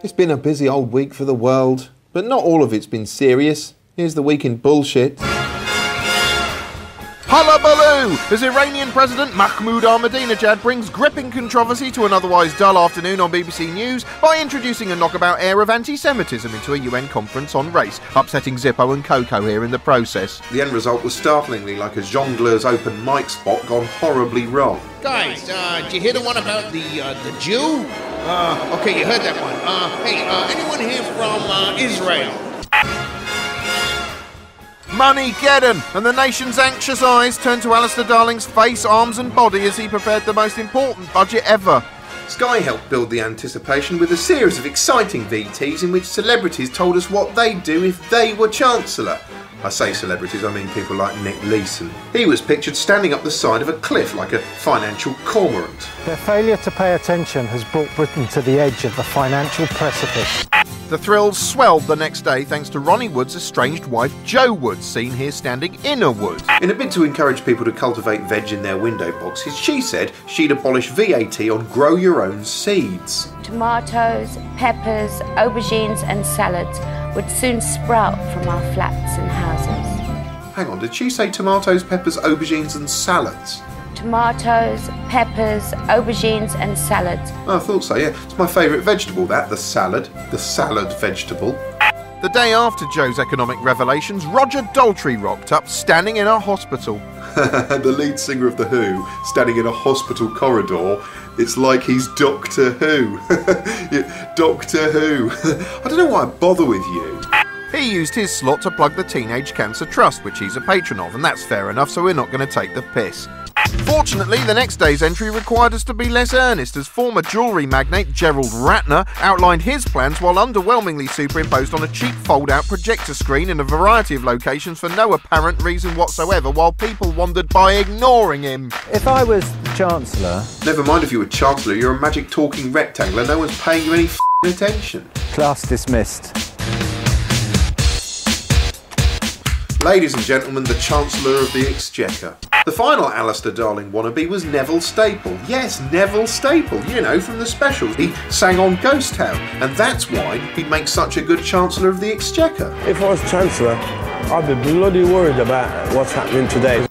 It's been a busy old week for the world, but not all of it's been serious. Here's the week in bullshit. Hullabaloo! As Iranian President Mahmoud Ahmadinejad brings gripping controversy to an otherwise dull afternoon on BBC News by introducing a knockabout air of anti-Semitism into a UN conference on race, upsetting Zippo and Coco here in the process. The end result was startlingly like a jongleur's open mic spot gone horribly wrong. Guys, did you hear the one about the Jew? Okay, you heard that one. Hey, anyone here from Israel? Money-geddon! And the nation's anxious eyes turned to Alastair Darling's face, arms and body as he prepared the most important budget ever. Sky helped build the anticipation with a series of exciting VTs in which celebrities told us what they'd do if they were Chancellor. I say celebrities, I mean people like Nick Leeson. He was pictured standing up the side of a cliff like a financial cormorant. Their failure to pay attention has brought Britain to the edge of the financial precipice. The thrills swelled the next day thanks to Ronnie Wood's estranged wife Jo Wood, seen here standing in a wood. In a bid to encourage people to cultivate veg in their window boxes, she said she'd abolish VAT on grow your own seeds. Tomatoes, peppers, aubergines and salads would soon sprout from our flats and houses. Hang on, did she say tomatoes, peppers, aubergines and salads? Tomatoes, peppers, aubergines and salads. Oh, I thought so, yeah. It's my favourite vegetable, that, the salad vegetable. The day after Joe's economic revelations, Roger Daltrey rocked up, standing in a hospital. The lead singer of The Who, standing in a hospital corridor. It's like he's Doctor Who. Yeah, Doctor Who. I don't know why I bother with you. He used his slot to plug the Teenage Cancer Trust, which he's a patron of, and that's fair enough, so we're not going to take the piss. Fortunately, the next day's entry required us to be less earnest, as former jewellery magnate Gerald Ratner outlined his plans while underwhelmingly superimposed on a cheap fold-out projector screen in a variety of locations for no apparent reason whatsoever, while people wandered by ignoring him. If I was Chancellor... Never mind if you were Chancellor, you're a magic talking rectangle and no one's paying you any attention. Class dismissed. Ladies and gentlemen, the Chancellor of the Exchequer. The final Alastair Darling wannabe was Neville Staple. Yes, Neville Staple, you know, from the specials. He sang on Ghost Town, and that's why he'd make such a good Chancellor of the Exchequer. If I was Chancellor, I'd be bloody worried about what's happening today.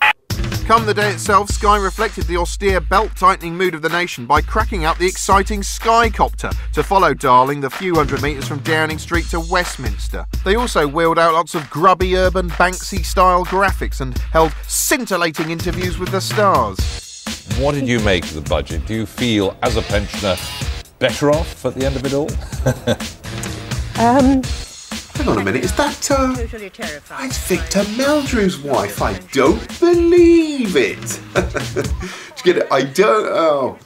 Come the day itself, Sky reflected the austere, belt-tightening mood of the nation by cracking out the exciting Skycopter to follow Darling the few hundred metres from Downing Street to Westminster. They also wheeled out lots of grubby urban Banksy-style graphics and held scintillating interviews with the stars. What did you make of the budget? Do you feel, as a pensioner, better off at the end of it all? Hang on a minute, is that, Totally terrified. It's Victor Meldrew's wife. I don't believe it. Did you get it? I don't, oh.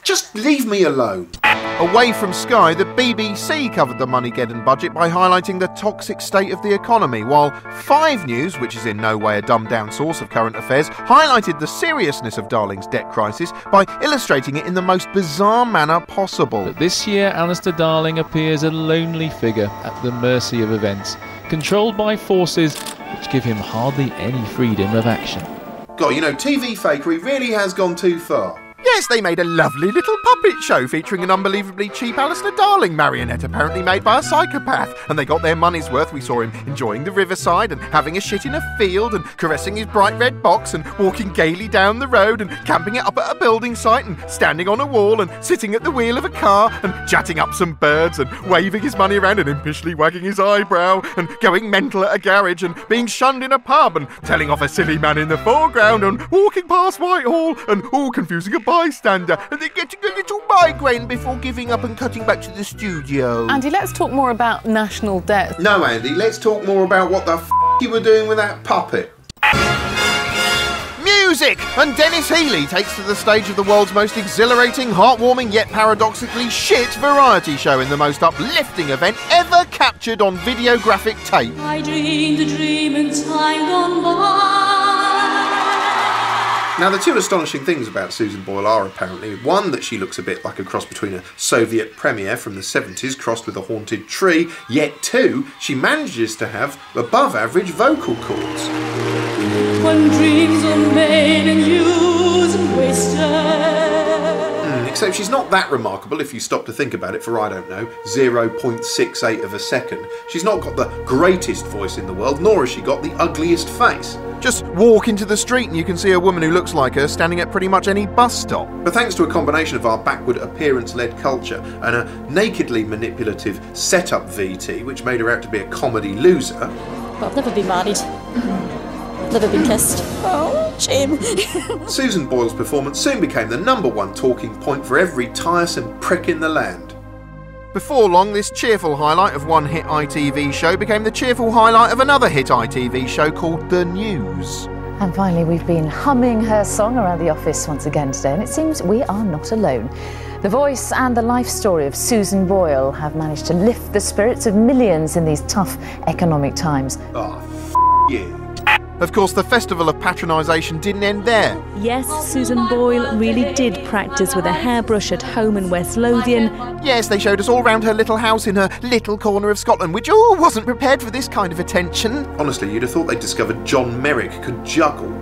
Just leave me alone. Away from Sky, the BBC covered the Money-geddon budget by highlighting the toxic state of the economy, while FIVE News, which is in no way a dumbed-down source of current affairs, highlighted the seriousness of Darling's debt crisis by illustrating it in the most bizarre manner possible. But this year, Alastair Darling appears a lonely figure at the mercy of events, controlled by forces which give him hardly any freedom of action. God, you know, TV fakery really has gone too far. Yes, they made a lovely little puppet show featuring an unbelievably cheap Alastair Darling marionette apparently made by a psychopath, and they got their money's worth. We saw him enjoying the riverside and having a shit in a field and caressing his bright red box and walking gaily down the road and camping it up at a building site and standing on a wall and sitting at the wheel of a car and chatting up some birds and waving his money around and impishly wagging his eyebrow and going mental at a garage and being shunned in a pub and telling off a silly man in the foreground and walking past Whitehall and all confusing a bystander and then getting a little migraine before giving up and cutting back to the studio. Andy, let's talk more about national debt. No, Andy, let's talk more about what the you were doing with that puppet. Music! And Dennis Healey takes to the stage of the world's most exhilarating, heartwarming, yet paradoxically shit variety show in the most uplifting event ever captured on videographic tape. I dreamed a dream in time gone by. Now, the two astonishing things about Susan Boyle are apparently, one, that she looks a bit like a cross between a Soviet premier from the 70s crossed with a haunted tree, yet two, she manages to have above average vocal cords. When dreams are made and used and wasted. Except she's not that remarkable if you stop to think about it for, I don't know, 0.68 of a second. She's not got the greatest voice in the world, nor has she got the ugliest face. Just walk into the street and you can see a woman who looks like her standing at pretty much any bus stop. But thanks to a combination of our backward appearance-led culture and a nakedly manipulative setup VT, which made her out to be a comedy loser... Well, I've never been married. Never been kissed. Oh, shame. Susan Boyle's performance soon became the #1 talking point for every tiresome prick in the land. Before long, this cheerful highlight of one hit ITV show became the cheerful highlight of another hit ITV show called The News. And finally, we've been humming her song around the office once again today, and it seems we are not alone. The voice and the life story of Susan Boyle have managed to lift the spirits of millions in these tough economic times. Oh, you. Of course, the festival of patronisation didn't end there. Yes, Susan Boyle really did practice with a hairbrush at home in West Lothian. Yes, they showed us all round her little house in her little corner of Scotland, which wasn't prepared for this kind of attention. Honestly, you'd have thought they'd discovered John Merrick could juggle.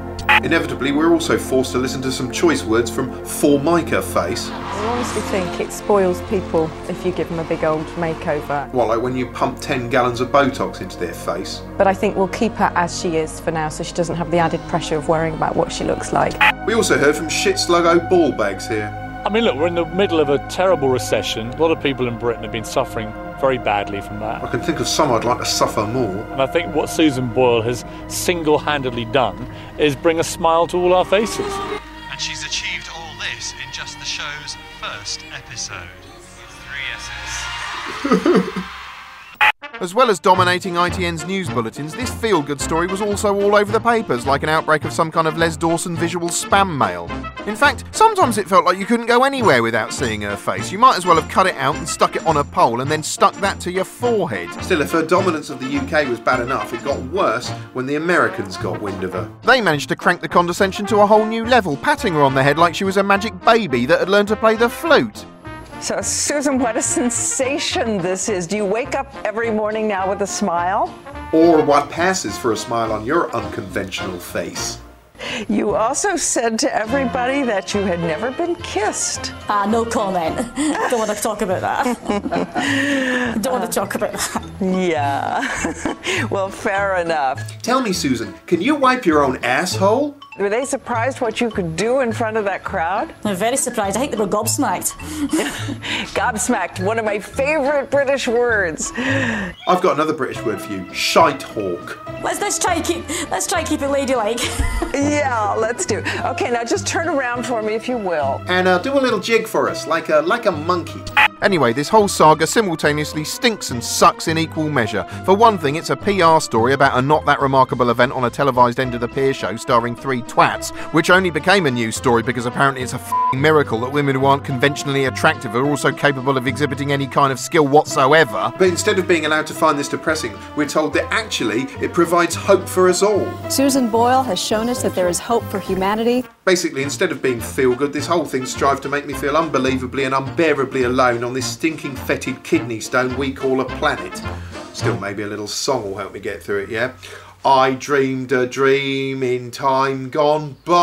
Inevitably, we're also forced to listen to some choice words from Formica Face. I honestly think it spoils people if you give them a big old makeover. What, like when you pump 10 gallons of Botox into their face? But I think we'll keep her as she is for now, so she doesn't have the added pressure of worrying about what she looks like. We also heard from shit sluggo ball bags here. I mean, look, we're in the middle of a terrible recession. A lot of people in Britain have been suffering very badly from that. I can think of some I'd like to suffer more. And I think what Susan Boyle has single-handedly done is bring a smile to all our faces. And she's achieved all this in just the show's first episode. 3 S's. As well as dominating ITN's news bulletins, this feel-good story was also all over the papers, like an outbreak of some kind of Les Dawson visual spam mail. In fact, sometimes it felt like you couldn't go anywhere without seeing her face. You might as well have cut it out and stuck it on a pole and then stuck that to your forehead. Still, if her dominance of the UK was bad enough, it got worse when the Americans got wind of her. They managed to crank the condescension to a whole new level, patting her on the head like she was a magic baby that had learned to play the flute. So, Susan, what a sensation this is. Do you wake up every morning now with a smile? Or what passes for a smile on your unconventional face? You also said to everybody that you had never been kissed. No comment. Don't want to talk about that. Don't want to talk about that. Yeah. Well, fair enough. Tell me, Susan, can you wipe your own asshole? Were they surprised what you could do in front of that crowd? I'm very surprised. I think they were gobsmacked. Gobsmacked, one of my favourite British words. I've got another British word for you. Shitehawk. Let's try and keep it ladylike. Yeah, let's do. Okay, now just turn around for me if you will. And do a little jig for us, like a monkey. Anyway, this whole saga simultaneously stinks and sucks in equal measure. For one thing, it's a PR story about a not that remarkable event on a televised end of the pier show starring 3 twats, which only became a news story because apparently it's a f***ing miracle that women who aren't conventionally attractive are also capable of exhibiting any kind of skill whatsoever. But instead of being allowed to find this depressing, we're told that actually it provides hope for us all. Susan Boyle has shown us that there is hope for humanity. Basically, instead of being feel-good, this whole thing strived to make me feel unbelievably and unbearably alone on this stinking fetid kidney stone we call a planet. Still, maybe a little song will help me get through it, yeah? I dreamed a dream in time gone by.